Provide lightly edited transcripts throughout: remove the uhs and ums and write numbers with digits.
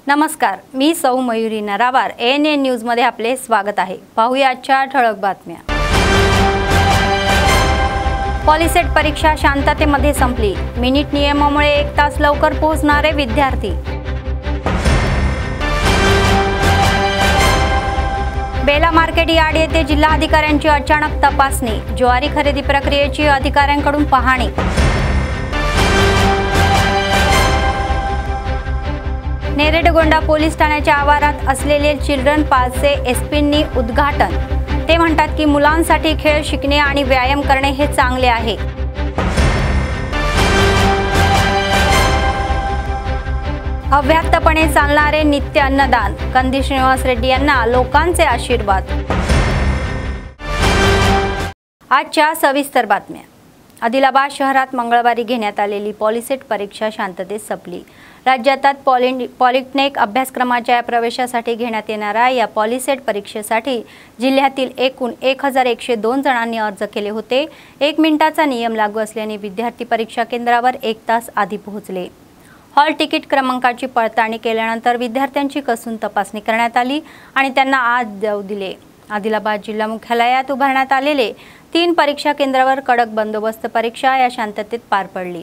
नमस्कार, मी सौ Mayuri नरावार ANN news मध्ये आपले स्वागत आहे। पाहूया आजच्या ठळक बातम्या। पॉलिसेट परीक्षा शांततेमध्ये संपली। मिनिट नियमामुळे 1 तास लवकर पोहोचणारे विद्यार्थी। बेला मार्केट यार्ड येथे जिल्हाधिकाऱ्यांची अचानक तपासणी। ज्वारी खरेदी प्रक्रियेची अधिकाऱ्यांकडून पाहणी। नेरेडगोंडा पोलीस ठाण्याच्या आवारात असलेले चिल्ड्रन पार्कचे एसपींनी उद्घाटन। ते म्हणतात की मुलांसाठी खेळ शिकणे आणि व्यायाम करणे हे चांगले आहे। अव्याहतपणे चालणारे नित्य अन्नदान। कंदी श्रीनिवास रेड्डी यांना लोकांचे आशीर्वाद। आजच्या सविस्तर बातम्या। आदिलाबाद शहरात मंगळवारी घेण्यात आलेली पॉलिसेट परीक्षा शांततेत संपली। राज्यात पॉलिटेक्निक अभ्यासक्रमाच्या प्रवेशासाठी घेण्यात येणाऱ्या या पॉलिसेट परीक्षेसाठी जिल्ह्यातील एकूण 1102 जणांनी अर्ज केले होते। 1 मिनिटाचा नियम लागू असल्याने विद्यार्थी परीक्षा केंद्रावर 1 तास आधी पोहोचले। हॉल तिकीट क्रमांकाची पडताळणी केल्यानंतर विद्यार्थ्यांची कसून तपासणी करण्यात आली आणि त्यांना आत जाऊ दिले। आदिलाबाद जिल्हा मुख्यालयात उभारण्यात आलेले 3 परीक्षा केंद्रावर कडक बंदोबस्त परीक्षा या शांततेत पार पडली।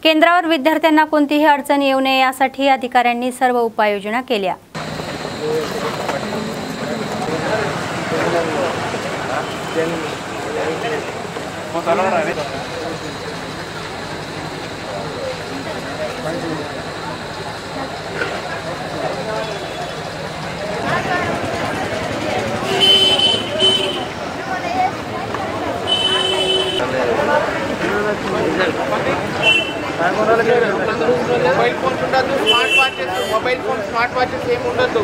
केंद्रावर विद्यार्थ्यांना कोणतीही अडचण येऊ नये यासाठी अधिकाऱ्यांनी सर्व उपाययोजना केल्या। Mobile phone smart watches same ఉండదు।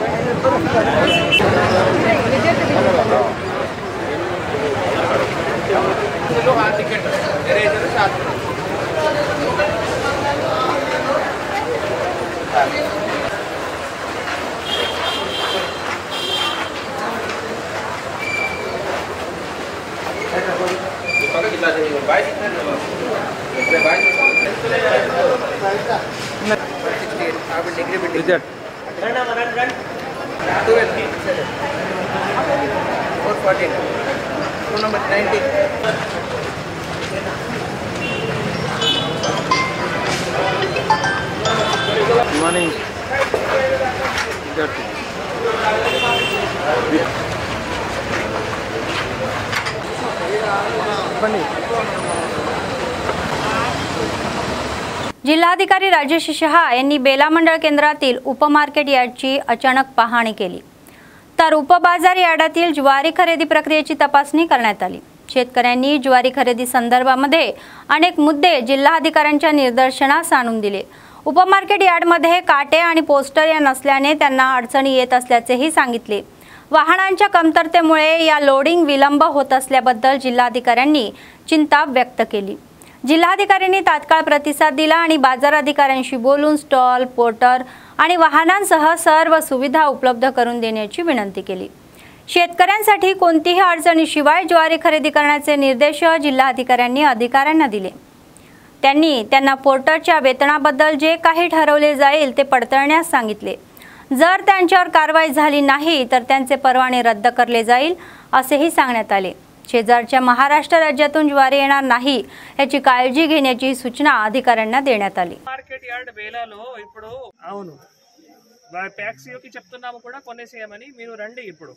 चलो हां टिकट इरेजर साथ पकड़ कितना चाहिए बाय कितना बाय जिल्हाधिकारी राजेश शहा यांनी बेला मंडळ केंद्रातील उपमार्केट यार्डची अचानक पाहणी केली। तर उपबाजार यार्डातील ज्वारी खरेदी प्रक्रियेची तपासणी करण्यात आली। शेतकऱ्यांनी ज्वारी खरेदी संदर्भामध्ये अनेक मुद्दे जिल्हाधिकाऱ्यांच्या निदर्शनास आणून दिले। उपमार्केट यार्डमध्ये काटे आणि पोस्टर या नसल्याने त्यांना अडचणी येत असल्याचेही सांगितले। वाहनांच्या कमतरतेमुळे या लोडिंग विलंब होत असल्याबद्दल जिल्हाधिकाऱ्यांनी चिंता व्यक्त केली। जिल्हाधिकाऱ्यांनी तात्काळ प्रतिसाद दिला आणि बाजार अधिकाऱ्यांशी बोलून स्टॉल, पोर्टर आणि वाहनांसह सर्व सुविधा उपलब्ध करून देण्याची विनंती केली। शेतकऱ्यांसाठी कोणतीही अडचणीशिवाय ज्वारी खरेदी करण्याचे निर्देश जिल्हाधिकाऱ्यांनी अधिकाऱ्यांना दिले। त्यांनी त्यांना पोर्टरच्या वेतनाबद्दल जे काही ठरवले जाईल ते पडताळण्यास सांगितले। जर त्यांच्यावर कारवाई झाली नाही तर त्यांचे परवाने रद्द करले जाईल असेही सांगण्यात आले। शेजारच्या महाराष्ट्र राज्यातून ज्वारी येणार नाही याची काळजी घेण्याची सूचना अधिकाऱ्यांना देण्यात आली। మార్కెట్ యార్డ్ బేలాలో ఇప్పుడు అవును ప్యాక్సీకి చెప్తున్నాము కూడా కొనేసేయమని మీరు రండి ఇప్పుడు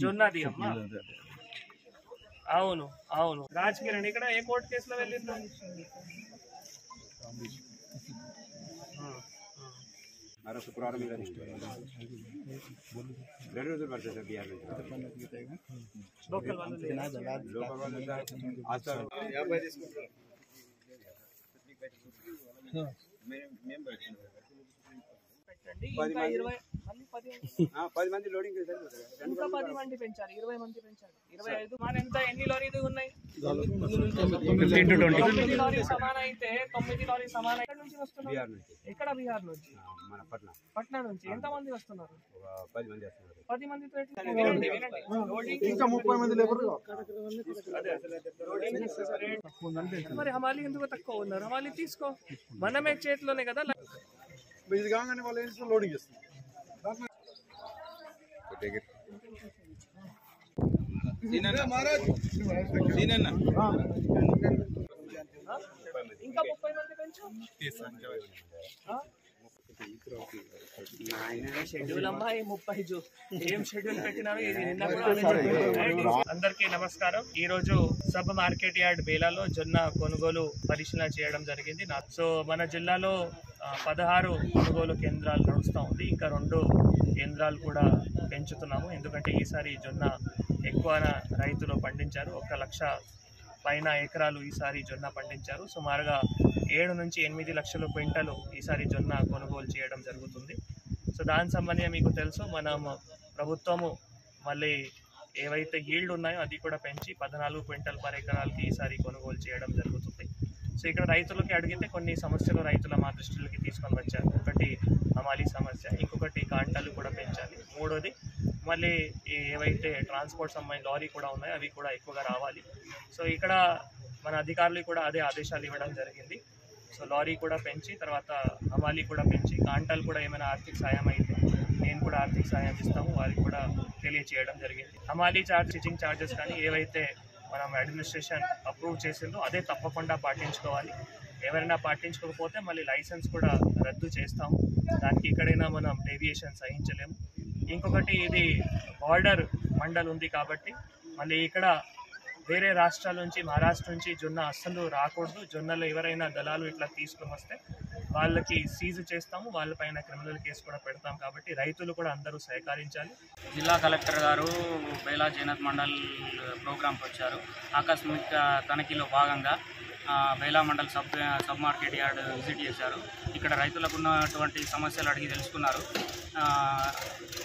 జొన్నది అమ్మ అవును అవును రాజకిరణ్ ఇక్కడ ఏ కోర్టు కేసులో వెళ్ళింది हर शुक्रवार में रोज बढ़ते सर बिहार में लोकल वाले आज सर ఇంకా 20 మళ్ళీ 10 10 మంది లోడింగ్ ఇంకా 10 మంది పెంచాలి, 20 మంది పెంచాలి, 25. మన ఎంత ఎన్ని లారీలు ఉన్నాయి? 9 లారీ సమానం అయితే 9 లారీ సమానం. ఎక్కడి నుంచి వస్తున్నారు? ఎక్కడ? బిహార్ నుంచి. మన పట్నా నుంచి. ఎంత మంది వస్తున్నారు? 10 మంది వస్తున్నారు. 10 మందితో ఇంకా 30 మంది లేబర్. మరి హమాలి ఎందుకు తక్కువ ఉన్నారు? హమాలి తీసుకో, మనమే చేతిలోనే కదా. ఇది కాగానే వాళ్ళు ఏం లోడింగ్ చేస్తారు. ఇంకా 30 మంది పెంచు. షెడ్యూల్ అమ్మాయి 30 ఏం షెడ్యూల్ పెట్టినారు? ఇది నిన్న కూడా అందరికీ నమస్కారం. ఈ రోజు సబ్ మార్కెట్ యార్డ్ బేలాలో జొన్న కొనుగోలు పరిశీలన చేయడం జరిగింది. సో మన జిల్లాలో 16 కొనుగోలు కేంద్రాలు నడుస్తూ ఉంది. ఇంకా 2 కేంద్రాలు కూడా పెంచుతున్నాము. ఎందుకంటే ఈసారి జొన్న ఎక్కువ రైతులు పండించారు. 1 లక్ష పైన ఎకరాలు ఈసారి జొన్న పండించారు. సుమారుగా 7 నుంచి 8 లక్షల క్వింటలు ఈసారి జొన్న కొనుగోలు చేయడం జరుగుతుంది. సో దాని సంబంధించి మీకు తెలుసు, మనం ప్రభుత్వము మళ్ళీ ఏవైతే ఈల్డ్ ఉన్నాయో అది కూడా పెంచి 14 క్వింటల్ పర్ ఎకరాలకి ఈసారి కొనుగోలు చేయడం జరుగుతుంది. సో ఇక్కడ రైతులకి అడిగితే కొన్ని సమస్యలు రైతుల మా దృష్టిలోకి తీసుకొని వచ్చారు. ఒకటి హమాలీ సమస్య, ఇంకొకటి కాంటాలు కూడా పెంచాలి, మూడోది మళ్ళీ ఏవైతే ట్రాన్స్పోర్ట్ సంబంధించిన లారీ కూడా ఉన్నాయో అవి కూడా ఎక్కువగా రావాలి. సో ఇక్కడ మన అధికారులు కూడా అదే ఆదేశాలు ఇవ్వడం జరిగింది. సో లారీ కూడా పెంచి, తర్వాత హమాలీ కూడా పెంచి, కాంటాలు కూడా ఏమైనా ఆర్థిక సాయం అయితే నేను కూడా ఆర్థిక సాయం ఇస్తాము వారికి కూడా తెలియచేయడం జరిగింది. హమాలీ చార్జ్, స్టిచింగ్ ఛార్జెస్ కానీ ఏవైతే మనం అడ్మినిస్ట్రేషన్ అప్రూవ్ చేసిందో అదే తప్పకుండా పాటించుకోవాలి. ఎవరైనా పాటించుకోకపోతే మళ్ళీ లైసెన్స్ కూడా రద్దు చేస్తాము. దానికి ఎక్కడైనా మనం డేవియేషన్ సహించలేము. ఇంకొకటి, ఇది బార్డర్ మండల్ ఉంది కాబట్టి మళ్ళీ ఇక్కడ వేరే రాష్ట్రాల నుంచి, మహారాష్ట్ర నుంచి జొన్న అస్సలు రాకూడదు. జొన్నలు ఎవరైనా దళాలు ఇట్లా తీసుకుని వస్తే వాళ్ళకి సీజ్ చేస్తాము, వాళ్ళపైన క్రిమినల్ కేసు కూడా పెడతాం. కాబట్టి రైతులు కూడా అందరూ సహకరించాలి. జిల్లా కలెక్టర్ గారు బేలా జైనత్ మండల్ ప్రోగ్రాంకి వచ్చారు. ఆకస్మిక తనిఖీలో భాగంగా Bela Mandal sub market yard visit చేశారు. ఇక్కడ రైతులకు ఉన్నటువంటి సమస్యలు అడిగి తెలుసుకున్నారు.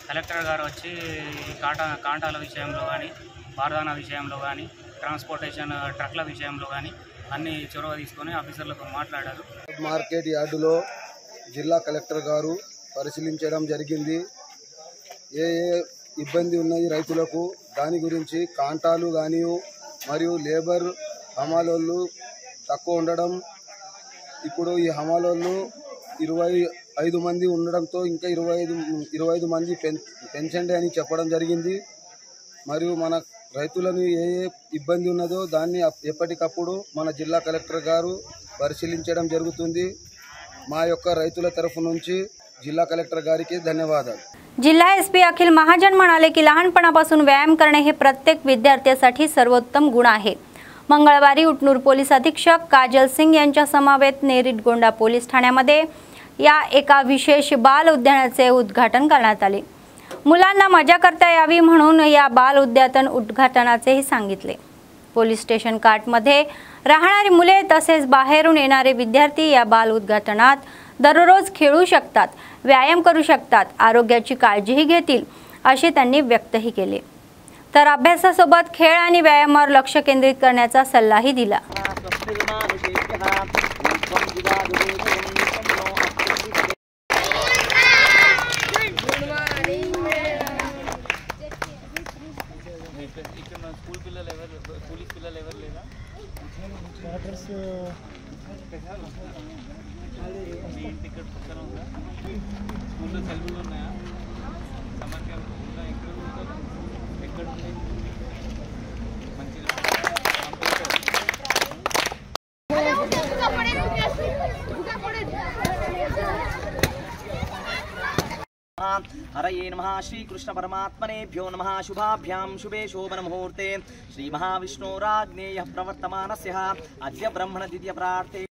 కలెక్టర్ గారు వచ్చి కాంటాల విషయంలో కానీ, బార్దానా విషయంలో కానీ, ట్రాన్స్పోర్టేషన్ ట్రక్ల విషయంలో కానీ అన్ని చొరవ తీసుకొని ఆఫీసర్లతో మాట్లాడారు. మార్కెట్ యార్డులో జిల్లా కలెక్టర్ గారు పరిశీలించడం జరిగింది. ఏ ఇబ్బంది ఉన్నాయి రైతులకు దాని గురించి, కాంటాలు కానీ మరియు లేబర్ హమాలోళ్ళు తక్కువ ఉండడం, ఇప్పుడు ఈ హమాలోళ్ళు 25 మంది ఉండడంతో ఇంకా 25 మంది పెంచండి అని చెప్పడం జరిగింది. మరియు మన రైతులను ఏ ఇబ్బంది ఉన్నదో దాన్ని ఎప్పటికప్పుడు మన జిల్లా कलेक्टर గారు పరిశీలించడం జరుగుతుంది। మా యొక్క రైతుల తరఫు నుంచి जिल्हा कलेक्टर गाరికి धन्यवाद। जिल्हा एसपी अखिल महाजन म्हणाले की लहानपणापासून व्यायाम करणे हे प्रत्येक विद्यार्थ्यासाठी सर्वोत्तम गुण आहे। मंगळवारी उटनूर पोलीस अधीक्षक काजल सिंग यांच्या समवेत नेरीटगोंडा पोलीस ठाण्यामध्ये या एका विशेष बाल उद्यानाचे उद्घाटन करण्यात आले। मुलांना मजा करता यावी म्हणून या बाल उद्यान उद्घाटनाचेही सांगितले। पोलीस स्टेशन काठमध्ये राहणारी मुले तसेच बाहेरून येणारे विद्यार्थी या बाल उद्घाटनात दररोज खेळू शकतात, व्यायाम करू शकतात, आरोग्याची काळजीही घेतील असे त्यांनी व्यक्तही केले। तर अभ्यासासोबत खेळ आणि व्यायामावर लक्ष केंद्रित करण्याचा सल्लाही दिला। हरये नमः श्री कृष्ण परमात्मनेभ्यो नमः। शुभाभ्यां शुभे शोभन मुहूर्ते श्री महाविष्णुराग्नेयः प्रवर्तमानस्य अद्य ब्रह्मण द्वितीय प्रार्थे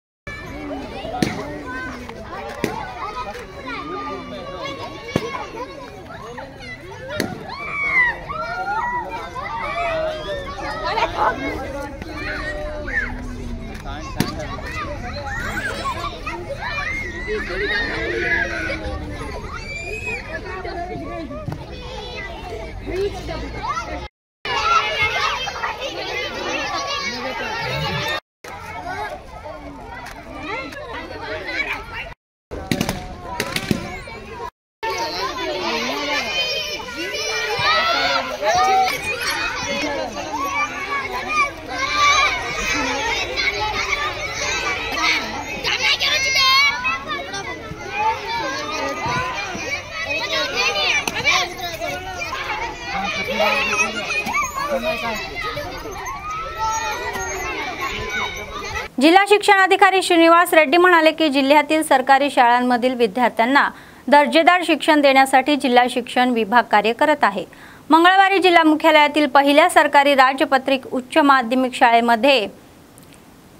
जिल्हा शिक्षणाधिकारी श्रीनिवास रेड्डी म्हणाले की जिल्ह्यातील सरकारी शाळांमधील विद्यार्थ्यांना दर्जेदार शिक्षण देण्यासाठी जिल्हा शिक्षण विभाग कार्य करत आहे। मंगळवारी जिल्हा मुख्यालयातील पहिल्या सरकारी राज्यपत्रित उच्च माध्यमिक शाळेमध्ये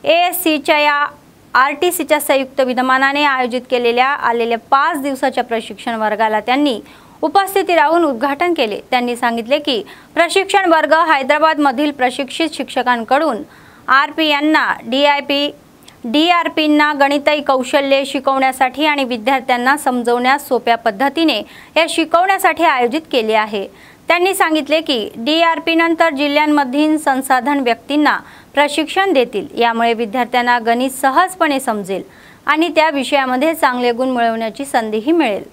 एएससीच्या या आरटीसीच्या संयुक्त विद्यमानाने आयोजित केलेल्या 5 दिवसाच्या प्रशिक्षण वर्गाला त्यांनी उपस्थिती राहून उद्घाटन केले। त्यांनी सांगितले की प्रशिक्षण वर्ग हैदराबादमधील प्रशिक्षित शिक्षकांकडून आरपी यांना डीआरपींना गणिती कौशल्ये शिकवण्यासाठी आणि विद्यार्थ्यांना समजवण्यास सोप्या पद्धतीने हे शिकवण्यासाठी आयोजित केले आहे। त्यांनी सांगितले की डीआरपी नंतर जिल्ह्यांमधील संसाधन व्यक्तींना प्रशिक्षण देतील। यामुळे विद्यार्थ्यांना गणित सहजपणे समजेल आणि त्या विषयामध्ये चांगले गुण मिळवण्याची संधीही मिळेल।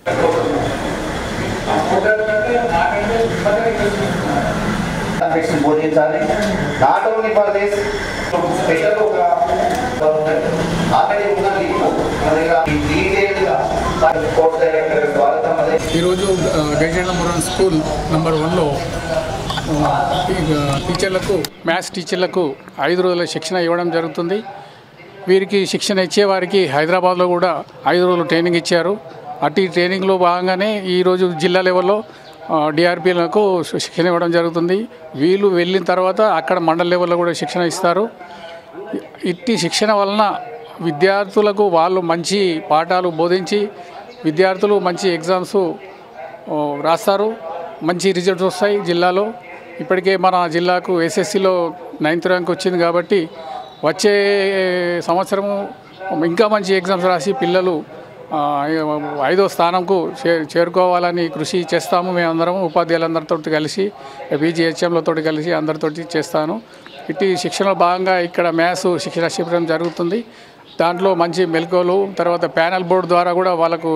ఈరోజు గైజెండ్ల మురాన్ స్కూల్ నంబర్ 1లో టీచర్లకు మ్యాథ్స్ టీచర్లకు 5 రోజుల శిక్షణ ఇవ్వడం జరుగుతుంది। వీరికి శిక్షణ ఇచ్చేవారికి హైదరాబాద్లో కూడా 5 రోజులు ట్రైనింగ్ ఇచ్చారు। అట్టి ట్రైనింగ్లో భాగంగానే ఈరోజు జిల్లా లెవెల్లో డిఆర్పీలకు శిక్షణ ఇవ్వడం జరుగుతుంది। వీళ్ళు వెళ్ళిన తర్వాత అక్కడ మండల లెవెల్లో కూడా శిక్షణ ఇస్తారు। ఇట్టి శిక్షణ వలన విద్యార్థులకు వాళ్ళు మంచి పాఠాలు బోధించి విద్యార్థులు మంచి ఎగ్జామ్స్ రాస్తారు, మంచి రిజల్ట్స్ వస్తాయి। జిల్లాలో ఇప్పటికే మన జిల్లాకు ఎస్ఎస్సిలో 9th ర్యాంక్ వచ్చింది కాబట్టి వచ్చే సంవత్సరం ఇంకా మంచి ఎగ్జామ్స్ రాసి పిల్లలు 5వ స్థానంకు చేరుకోవాలని కృషి చేస్తాము। మేమందరం ఉపాధ్యాయులందరితో కలిసి బీజీహెచ్ఎంలతో కలిసి అందరితో చేస్తాను। ఇట్టి శిక్షణలో భాగంగా ఇక్కడ మ్యాథ్స్ శిక్షణ శిబిరం జరుగుతుంది। దాంట్లో మంచి మెలకువలు తర్వాత ప్యానెల్ బోర్డు ద్వారా కూడా వాళ్ళకు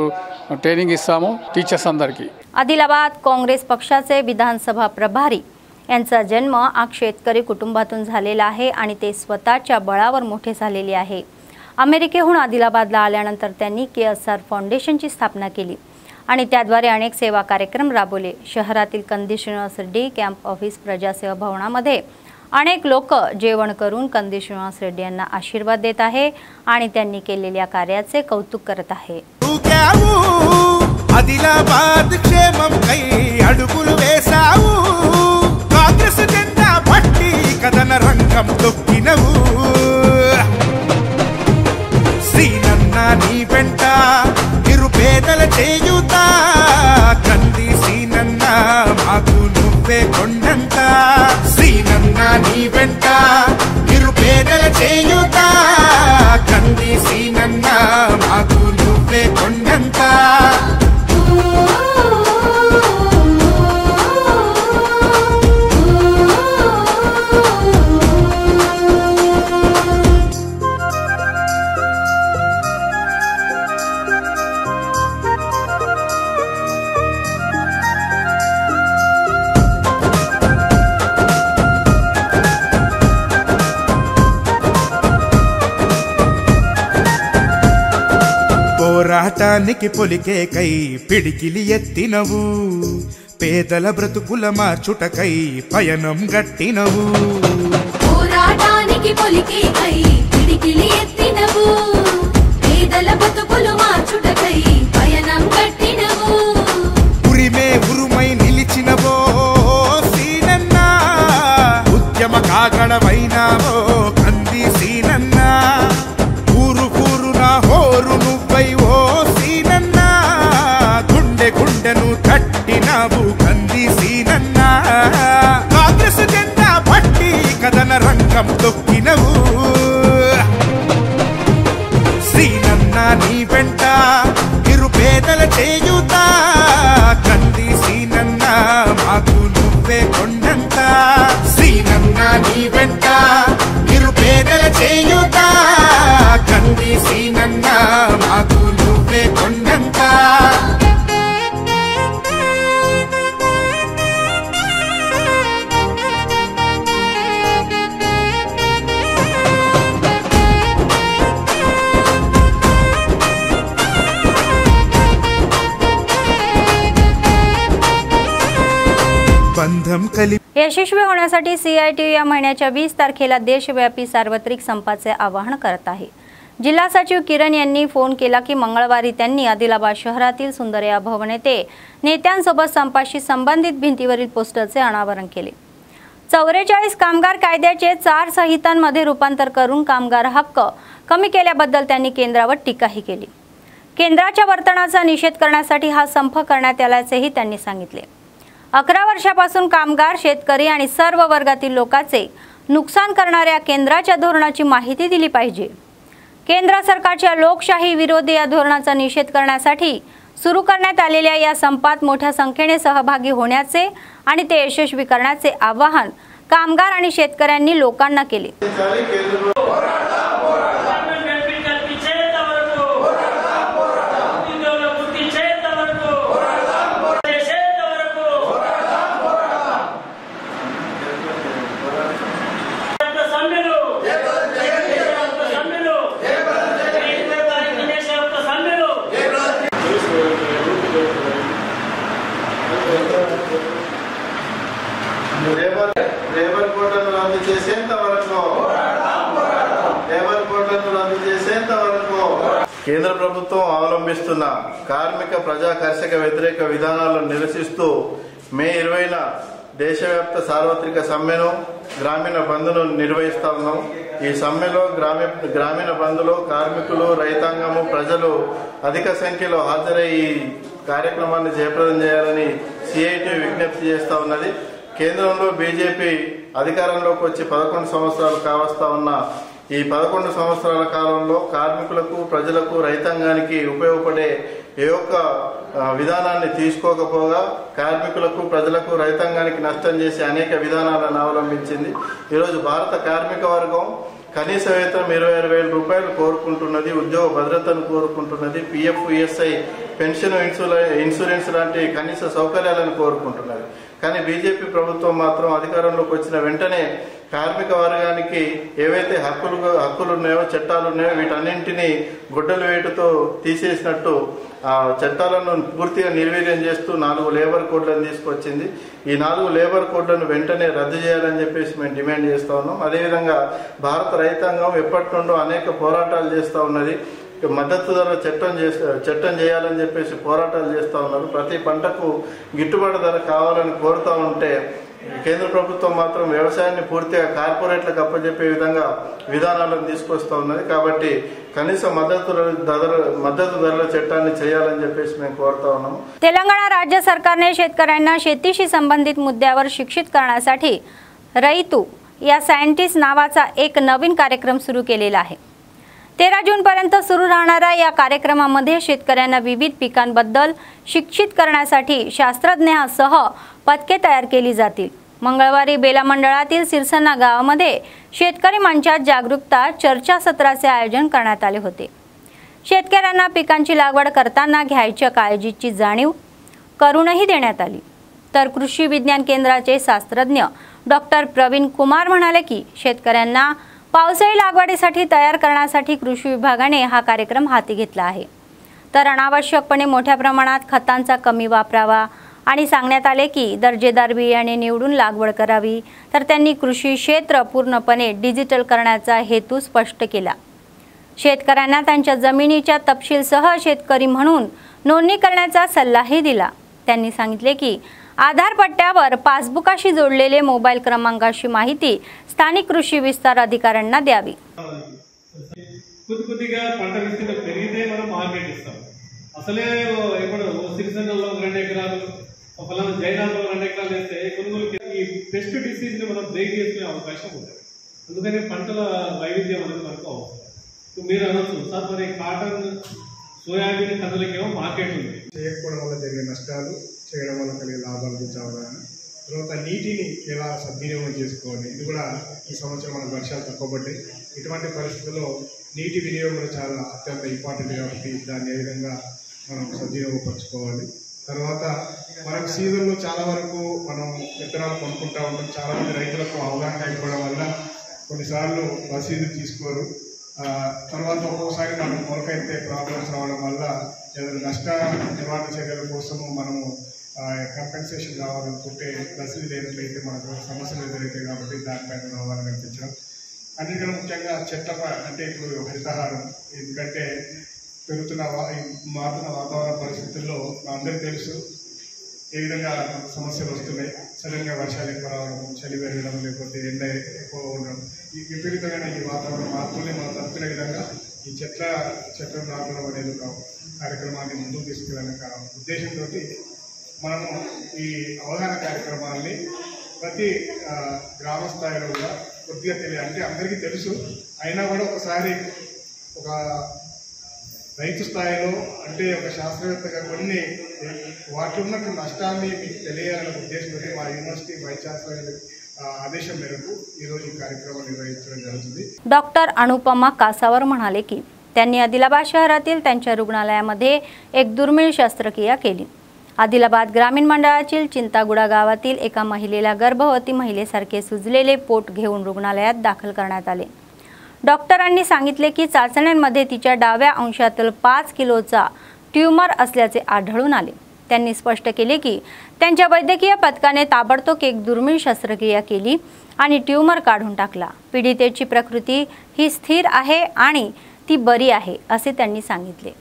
ट्रेनिंग इस्तामो टीचर्स अंदरकी। आदिलाबाद काँग्रेस पक्षाचे विधानसभा प्रभारी यांचा जन्म आग शेतकरी कुटुंबातून झालेला आहे आणि ते स्वतःच्या बळावर मोठे झालेले आहे। अमेरिकेहून आदिलाबादला आल्यानंतर त्यांनी केएसआर फाउंडेशनची स्थापना केली आणि त्याद्वारे अनेक सेवा कार्यक्रम राबवले। शहरातील कंदी श्रीनिवास रेड्डी कॅम्प ऑफिस प्रजासेवा भवनामध्ये अनेक लोक जेवण करून कंदी श्रीनिवास रेड्डी यांना आशीर्वाद देत आहे आणि त्यांनी केलेल्या कार्याचे कौतुक करत आहे। आदिलाबाद क्षेमం కై అడుగులు వేసావు కాంగ్రెస్ జెండా పట్టి కదన రంగం తొక్కినవు శ్రీనన్న నీ వెంట నిరుపేదల చేయూత కంది శ్రీనన్న మాకు నువ్వే కొండంత శ్రీనన్న నీ వెంట నిరుపేదల చేయూత కంది శ్రీనన్న మాకు నువ్వే కొండంత పోరాటానికి పొలికే కై పిడికిలి ఎత్తినవు పేదల బ్రతుకుల మార్చుటకై పయనం గట్టినవు పోరాటానికి పొలికే కై పిడికిలి ఎత్తినవు పేదల బ్రతుకుల మార్చుటకై పయనం గట్టినవు ఉరిమే ఉరుమై నిలిచినవో సీనన్న ఉద్యమ కాగడమైనావో కంది సీనన్న ఊరు ఊరున హోరు నువ్వై ఓ సీనన్న గుండె గుండెను తట్టినావు కంది సీనన్న కాంగ్రెస్ జెండా పట్టి కదన రంగం తొక్కినవు సీనన్న నీ వెంట నిరుపేదల చేయూత కంది సీనన్న మాకు బంధం కలిపి यशस्वी होण्यासाठी CITU या महिन्याच्या 20 तारखेला देशव्यापी सार्वत्रिक संपाचे आवाहन करत आहे। जिल्हा सचिव किरण यांनी फोन केला की मंगळवारी त्यांनी आदिलाबाद शहरातील सुंदरया भवन येथे नेत्यांसोबत संपाशी संबंधित भिंतीवरील पोस्टरचे अनावरण केले। 44 कामगार कायद्याचे 4 संहितांमध्ये रूपांतर करून कामगार हक्क कमी केल्याबद्दल त्यांनी केंद्रावर टीकाही केली। केंद्राच्या वर्तनाचा निषेध करण्यासाठी हा संप करण्यात आल्याचेही त्यांनी सांगितले। 11 वर्षापासून कामगार, शेतकरी आणि सर्व वर्गातील लोकांचे नुकसान करणाऱ्या केंद्राच्या धोरणाची माहिती दिली पाहिजे। केंद्र सरकारच्या लोकशाही विरोधी या धोरणाचा निषेध करण्यासाठी सुरू करण्यात आलेल्या या संपात मोठ्या संख्येने सहभागी होण्याचे आणि ते यशस्वी करण्याचे आवाहन कामगार आणि शेतकऱ्यांनी लोकांना केले। లేబర్ కోడ్లను రద్దు చేసేంత వరకు కేంద్ర ప్రభుత్వం అవలంబిస్తున్న కార్మిక ప్రజా కర్షక వ్యతిరేక విధానాలను నిరసిస్తూ మే 20న దేశవ్యాప్త సార్వత్రిక సమ్మెను గ్రామీణ బంద్ను నిర్వహిస్తా ఉన్నాం। ఈ సమ్మెలో గ్రామీణ బంద్లో కార్మికులు, రైతాంగము, ప్రజలు అధిక సంఖ్యలో హాజరై ఈ కార్యక్రమాన్ని జయప్రదం చేయాలని CITU విజ్ఞప్తి చేస్తా ఉన్నది। కేంద్రంలో బీజేపీ అధికారంలోకి వచ్చి 11 సంవత్సరాలు కావస్తా ఉన్న ఈ 11 సంవత్సరాల కాలంలో కార్మికులకు, ప్రజలకు, రైతాంగానికి ఉపయోగపడే ఏ ఒక్క విధానాన్ని తీసుకోకపోగా కార్మికులకు, ప్రజలకు, రైతాంగానికి నష్టం చేసే అనేక విధానాలను అవలంబించింది। ఈరోజు భారత కార్మిక వర్గం కనీస వేతనం 26,000 రూపాయలు కోరుకుంటున్నది, ఉద్యోగ భద్రతను కోరుకుంటున్నది, PF, ESI, పెన్షన్, ఇన్సూరెన్స్ లాంటి కనీస సౌకర్యాలను కోరుకుంటున్నది। కానీ బీజేపీ ప్రభుత్వం మాత్రం అధికారంలోకి వచ్చిన వెంటనే కార్మిక వర్గానికి ఏవైతే హక్కులు ఉన్నాయో, చట్టాలు ఉన్నాయో వీటన్నింటినీ గుడ్డలు వేటుతో తీసేసినట్టు ఆ చట్టాలను పూర్తిగా నిర్వీర్యం చేస్తూ 4 లేబర్ కోడ్లను తీసుకొచ్చింది। ఈ 4 లేబర్ కోడ్లను వెంటనే రద్దు చేయాలని చెప్పేసి మేము డిమాండ్ చేస్తా ఉన్నాం। అదేవిధంగా భారత రైతాంగం ఎప్పటి నుండో అనేక పోరాటాలు చేస్తూ ఉన్నది। మద్దతు ధర చట్టం చేయాలని చెప్పేసి పోరాటాలు చేస్తూ ఉన్నారు। ప్రతి పంటకు గిట్టుబాటు ధర కావాలని కోరుతూ ఉంటే కేంద్ర ప్రభుత్వం మాత్రం వ్యవసాయాన్ని పూర్తిగా కార్పొరేట్లకు అప్పచెప్పే విధంగా విధానాలను తీసుకొస్తా ఉన్నది। కాబట్టి కనీస మద్దతు ధరల చట్టాన్ని చేయాలని చెప్పేసి మేము కోరుతా ఉన్నాము। तेलंगणा राज्य सरकारने शेतकऱ्यांना शेतीशी संबंधित मुद्द्यावर शिक्षित करण्यासाठी रैतू या सायंटिस्ट नावाचा एक नवीन कार्यक्रम सुरू केलेला आहे। 13 जून पर्यंत सुरू राहणाऱ्या या कार्यक्रमामध्ये शेतकऱ्यांना विविध पिकांबद्दल शिक्षित करण्यासाठी शास्त्रज्ञांसह पथके तयार केली जातील। मंगळवारी बेला मंडळातील सिरसन्ना गावामध्ये शेतकरी मंचात जागरूकता चर्चासत्राचे आयोजन करण्यात आले होते। शेतकऱ्यांना पिकांची लागवड करताना घ्यायच्या काळजीची जाणीव करूनही देण्यात आली। तर कृषी विज्ञान केंद्राचे शास्त्रज्ञ डॉक्टर प्रवीण कुमार म्हणाले की शेतकऱ्यांना पावसाळी लागवडीसाठी तयार करण्यासाठी कृषी विभागाने हा कार्यक्रम हाती घेतला आहे। तर अनावश्यकपणे मोठ्या प्रमाणात खतांचा कमी वापरावा आणि सांगण्यात आले की दर्जेदार बियाणे निवडून लागवड करावी। तर त्यांनी कृषी क्षेत्र पूर्णपणे डिजिटल करण्याचा हेतू स्पष्ट केला। शेतकऱ्यांना त्यांच्या जमिनीच्या तपशीलसह शेतकरी म्हणून नोंदणी करण्याचा सल्लाही दिला। त्यांनी सांगितले की आधार पट्ट्यावर पासबुकाशी जोडलेले मोबाईल क्रमांकाची माहिती स्थानिक कृषी विस्तार अधिकाऱ्यांना द्यावी। కొద్దిగా పంట విస్తీర్ణం పెరిగితే మనం మార్కెట్ ఇస్తాం। అసలే ఇప్పుడు సిరిసన్నలో 2 ఎకరాలు, ఫలానా జైనాల్లో 2 ఎకరాలు వేస్తే కొనుగోలుకి ఈ పెస్ట్ డిసీజ్ ని మనం బ్రేక్ చేసుకునే అవకాశం ఉంటుంది। అందుకని పంటల వైవిధ్యం అనేది మనకు అవసరం। మీరు అనొచ్చు సార్ మరి కాటన్, సోయాబీన్ కందులకేమో మార్కెట్ ఉంది, చేయకపోవడం వల్ల జరిగే నష్టాలు, చేయడం వల్ల కలిగే లాభాల గురించి అవగాహన, తర్వాత నీటిని ఎలా సద్వినియోగం చేసుకోవాలి, ఇది కూడా ఈ సంవత్సరం మనకు వర్షాలు తక్కువ పడ్డాయి। ఇటువంటి పరిస్థితుల్లో నీటి వినియోగం చాలా అత్యంత ఇంపార్టెంట్ కాబట్టి దాన్ని ఏ విధంగా మనం సద్వినియోగపరచుకోవాలి। తర్వాత మనకు సీజన్లో చాలా వరకు మనం విత్తనాలు కొనుక్కుంటూ ఉంటాం। చాలామంది రైతులకు అవగాహన అయిపోవడం వల్ల కొన్నిసార్లు రసీదు తీసుకోరు। తర్వాత ఒక్కోసారి మనకు మొలకైతే ప్రాబ్లమ్స్ రావడం వల్ల ఏదైనా నష్ట నివారణ చర్యల కోసము మనము కంపెన్సేషన్ కావాలనుకుంటే రసీదు లేనట్లయితే మనకు సమస్యలు ఎదురైతాయి కాబట్టి దానిపైన రావాలని అనిపించడం. అన్నిటికన్నా ముఖ్యంగా చెట్ల అంటే ఇప్పుడు హరితహారం, ఎందుకంటే మారుతున్న వాతావరణ పరిస్థితుల్లో అందరికీ తెలుసు ఏ విధంగా సమస్యలు వస్తున్నాయి. సడన్గా వర్షాలు ఎక్కువ రావడం, చలి పెరగడం, లేకపోతే ఎండ ఎక్కువ ఉండడం, ఈ విపరీతమైన ఈ వాతావరణ మార్పుల్ని మనం తప్పుకునే విధంగా ఈ చెట్లను నాటడం అనేది ఒక కార్యక్రమాన్ని ముందుకు తీసుకెళ్ళాలనే ఉద్దేశంతో మనము ఈ అవగాహన కార్యక్రమాల్ని ప్రతి గ్రామ స్థాయిలో కూడా కొద్దిగా అంటే అందరికీ తెలుసు అయినా కూడా ఒకసారి ఒక రైతు స్థాయిలో అంటే ఒక శాస్త్రవేత్తగా కొన్ని వాటిలో ఉన్న నష్టాన్ని మీకు తెలియాలనే उद्देश्य మా యూనివర్సిటీ వైస్ ఛాన్సలర్ आदेशा మేరకు ఈరోజు ఈ కార్యక్రమం నిర్వహించడం జరుగుతుంది. डॉक्टर अनुपमा कासावर म्हणाले की त्यांनी आदिलाबाद शहरातील त्यांच्या रुग्णालयामध्ये एक दुर्मिळ शस्त्रक्रिया केली. आदिलाबाद ग्रामीण मंडळातील चिंतागुडा गावातील एका महिलेला गर्भवती महिलेसारखे सुजलेले पोट घेऊन रुग्णालयात दाखल करण्यात आले. डॉक्टरांनी सांगितले की चाचण्यांमध्ये तिच्या डाव्या अंशातील 5 किलोचा ट्यूमर असल्याचे आढळून आले. त्यांनी स्पष्ट केले की त्यांच्या वैद्यकीय पथकाने ताबडतोब एक दुर्मिळ शस्त्रक्रिया केली आणि ट्यूमर काढून टाकला. पीडितेची प्रकृती ही स्थिर आहे आणि ती बरी आहे असे त्यांनी सांगितले.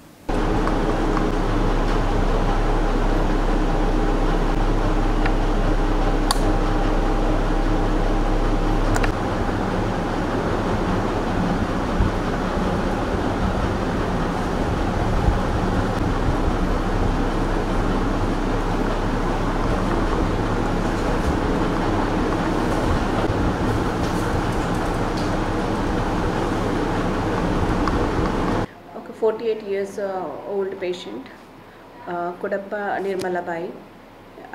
ఒక 48 years old patient కొడప్ప నిర్మలబాయి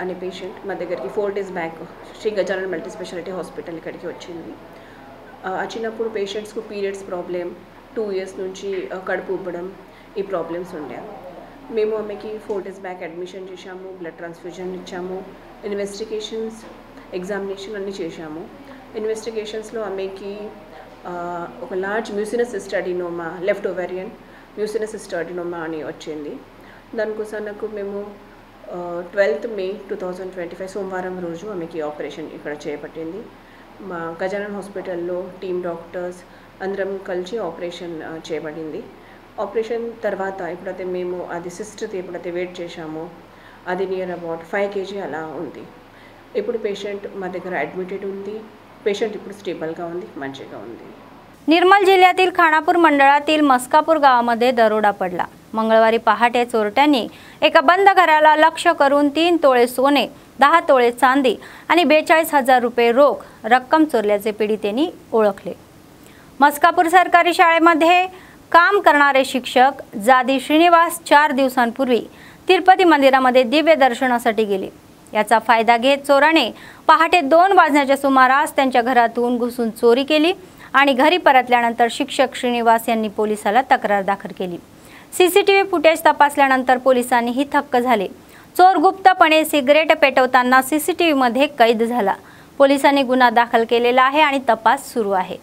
అనే పేషెంట్ మా దగ్గరికి 4 days back Shri Gajanan multi speciality hospital ఇక్కడికి వచ్చింది. వచ్చినప్పుడు పేషెంట్స్కు పీరియడ్స్ ప్రాబ్లం 2 years నుంచి కడుపు ఉబ్బడం ఈ ప్రాబ్లమ్స్ ఉండే. మేము ఆమెకి 4 days బ్యాక్ అడ్మిషన్ చేశాము, బ్లడ్ ట్రాన్స్ఫ్యూజన్ ఇచ్చాము, ఇన్వెస్టిగేషన్స్ ఎగ్జామినేషన్ అన్నీ చేశాము. ఇన్వెస్టిగేషన్స్లో ఆమెకి ఒక large mucinous cystadenoma left ovarian mucinous cystadenoma అని వచ్చింది. దానికోసం నాకు మేము 12th May 2025 సోమవారం రోజు ఆమెకి ఆపరేషన్ ఇక్కడ చేపట్టింది. మా గజానన్ హాస్పిటల్లో టీమ్ డాక్టర్స్ అందరం కలిసి ఆపరేషన్ చేయబడింది. ఆపరేషన్ తర్వాత ఎప్పుడైతే మేము అది సిస్టర్ది ఎప్పుడైతే వెయిట్ చేశామో అది నియర్ అబౌట్ 5 kg అలా ఉంది. ఇప్పుడు పేషెంట్ మా దగ్గర అడ్మిటెడ్ ఉంది. पेशंट ఇప్పుడు स्टेबलగా ఉంది, మంచిగా ఉంది. निर्मल जिल्ह्यातील खानापूर मंडळातील मस्कापूर गावामध्ये दरोडा पडला. मंगळवारी पहाटे चोरट्यांनी एका बंद घराला लक्ष्य करून 3 तोळे सोने, 10 तोळे चांदी आणि 42,000 रुपये रोख रक्कम चोरल्याचे पीडितेनी ओळखले. मस्कापूर सरकारी शाळेमध्ये काम करणारे शिक्षक जादी श्रीनिवास 4 दिवसांपूर्वी तिरुपती मंदिरामध्ये दिव्य दर्शनासाठी गेले. याचा फायदा घेत चोराने पहाटे 2 वाजण्याच्या सुमारास त्यांच्या घरातून घुसून चोरी केली आणि घरी परतल्यानंतर शिक्षक श्रीनिवास यांनी पोलिसाला तक्रार दाखल केली. सीसीटीव्ही फुटेज तपासल्यानंतर पोलिसांनीही थक्क झाले. चोर गुप्तपणे सिगरेट पेटवताना सीसीटीव्ही मध्ये कैद झाला. पोलिसांनी गुन्हा दाखल केलेला आहे आणि तपास सुरू आहे.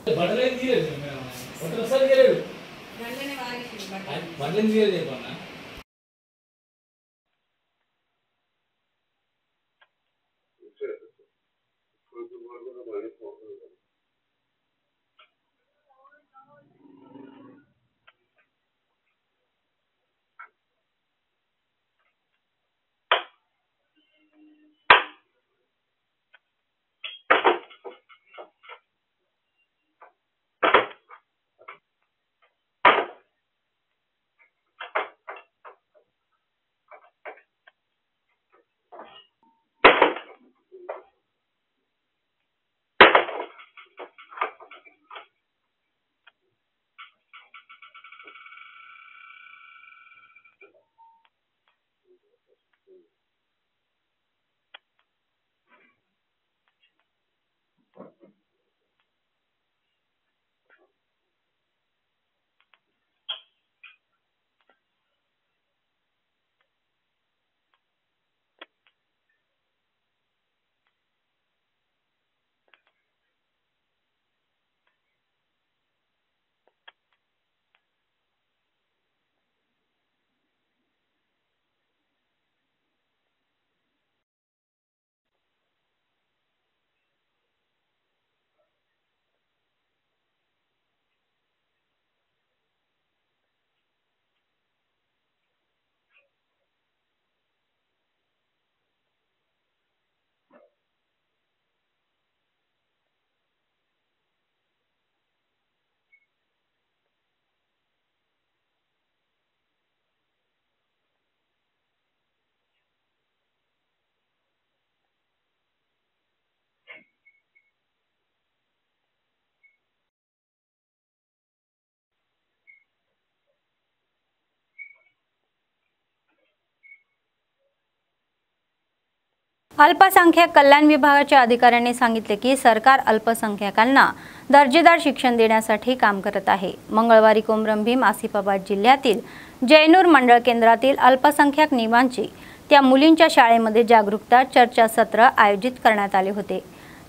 अल्पसंख्याक कल्याण विभागाच्या अधिकाऱ्यांनी सांगितले की सरकार अल्पसंख्याकांना दर्जेदार शिक्षण देण्यासाठी काम करत आहे। मंगळवारी कोमरम भीम आसिफाबाद जिल्ह्यातील जैनूर मंडळ केंद्रातील अल्पसंख्याक निवासी त्या मुलींच्या शाळेमध्ये जागरूकता चर्चासत्र आयोजित करण्यात आले होते।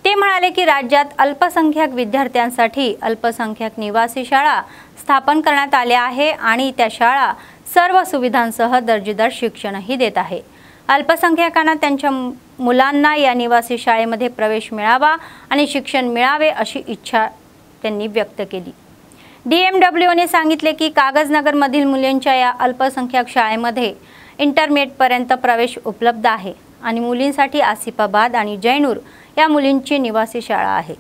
ते म्हणाले की राज्यात अल्पसंख्याक विद्यार्थ्यांसाठी अल्पसंख्याक निवासी शाळा स्थापन करण्यात आल्या आहे आणि त्या शाळा सर्व सुविधांसह दर्जेदार शिक्षणही देत आहे। अल्पसंख्याकांना त्यांच्या मुलांना या निवासी शाळेमध्ये प्रवेश मिळावा आणि शिक्षण मिळावे अशी इच्छा त्यांनी व्यक्त केली। DMWने सांगितले की कागजनगरमधील मुलींच्या या अल्पसंख्याक शाळेमध्ये इंटरमीडिएट पर्यंत प्रवेश उपलब्ध आहे आणि मुलींसाठी आसिफाबाद आणि जैनूर या मुलींची निवासी शाळा आहे।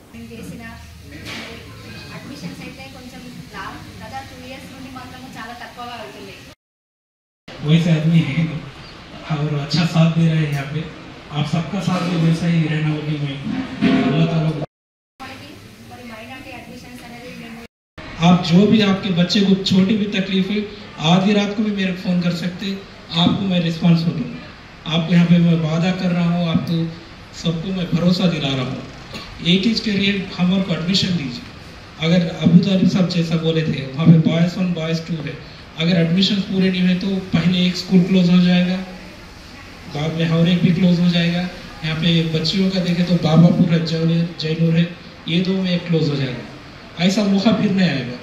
वैसे आदमी है और अच्छा साथ दे रहे हैं यहाँ पे। आप सबका साथ भी वैसा ही रहना होगी। मैं अल्लाह ताला आप जो भी आपके बच्चे को छोटी भी तकलीफ है आधी रात को भी मेरे को फ़ोन कर सकते, आपको मैं रिस्पांस हो दूँगा। आपको यहाँ पे मैं वादा कर रहा हूँ, आपको सबको मैं भरोसा दिला रहा हूँ। एक ही के लिए हमारे को एडमिशन दीजिए। अगर अबू तालिब साहब जैसा बोले थे वहाँ पे बॉयज़ 1 बॉयज़ 2 है, अगर एडमिशन पूरे नहीं हुए तो पहले एक स्कूल क्लोज हो जाएगा, बाद में और एक भी क्लोज हो जाएगा। यहाँ पे बच्चियों का देखें तो बाबापुर है, जैनूर है, ये 2 में एक क्लोज हो जाएगा। ऐसा मौका फिर नहीं आएगा।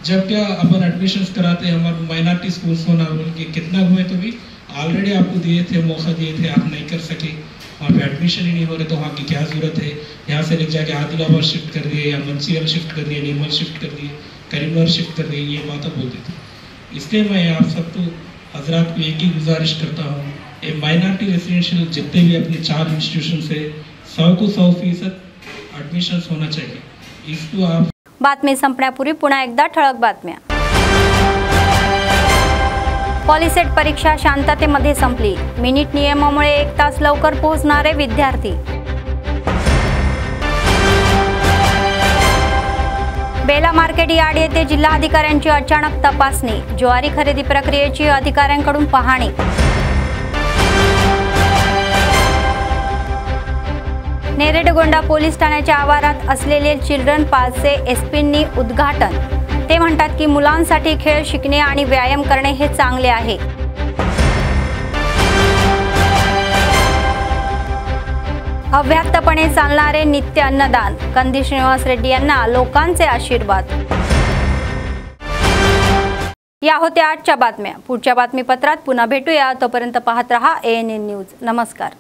जब क्या अपन एडमिशन्स कराते हैं हमारे माइनॉरिटी स्कूल्स होना उनके कितना हुए तो भी ऑलरेडी आपको दिए थे, मौका दिए थे, आप नहीं कर सके। वहाँ पे एडमिशन ही नहीं हो रहे तो वहाँ की क्या ज़रूरत है। यहाँ से लेकर जाके आदिलाबाद शिफ्ट कर दिए, या मंचियल शिफ्ट कर दिए, निर्मल शिफ्ट कर दिए, करीमनगर शिफ्ट कर दिए, ये बातें बोलते थे। इसलिए मैं आप सबको हजरात को एक ही गुजारिश करता हूँ, ये माइनॉरिटी रेसिडेंशियल जितने भी अपने 4 इंस्टीट्यूशन से 100 को 100% एडमिशन्स होना चाहिए। इसको आप बातमी संपण्यापूर्वी पुन्हा एकदा ठळक बातम्या। पॉलिसेट परीक्षा शांततेमध्ये संपली। मिनिट नियमामुळे 1 तास लवकर पोहोचणारे विद्यार्थी। बेला मार्केट यार्ड येथे जिल्हाधिकाऱ्यांची अचानक तपासणी। ज्वारी खरेदी प्रक्रियेची अधिकाऱ्यांकडून पाहणी। नेरेडगोंडा पोलीस ठाण्याच्या आवारात असलेले चिल्ड्रन पार्कचे एसपींनी उद्घाटन। ते म्हणतात की मुलांसाठी खेळ शिकणे आणि व्यायाम करणे हे चांगले आहे। अव्याहतपणे चालणारे नित्य अन्नदान। कंदी श्रीनिवास रेड्डी यांना लोकांचे आशीर्वाद। या होत्या आजच्या बातम्या। पुढच्या बातमीपत्रात पुन्हा भेटूया। तोपर्यंत पाहत रहा ANN न्यूज। नमस्कार।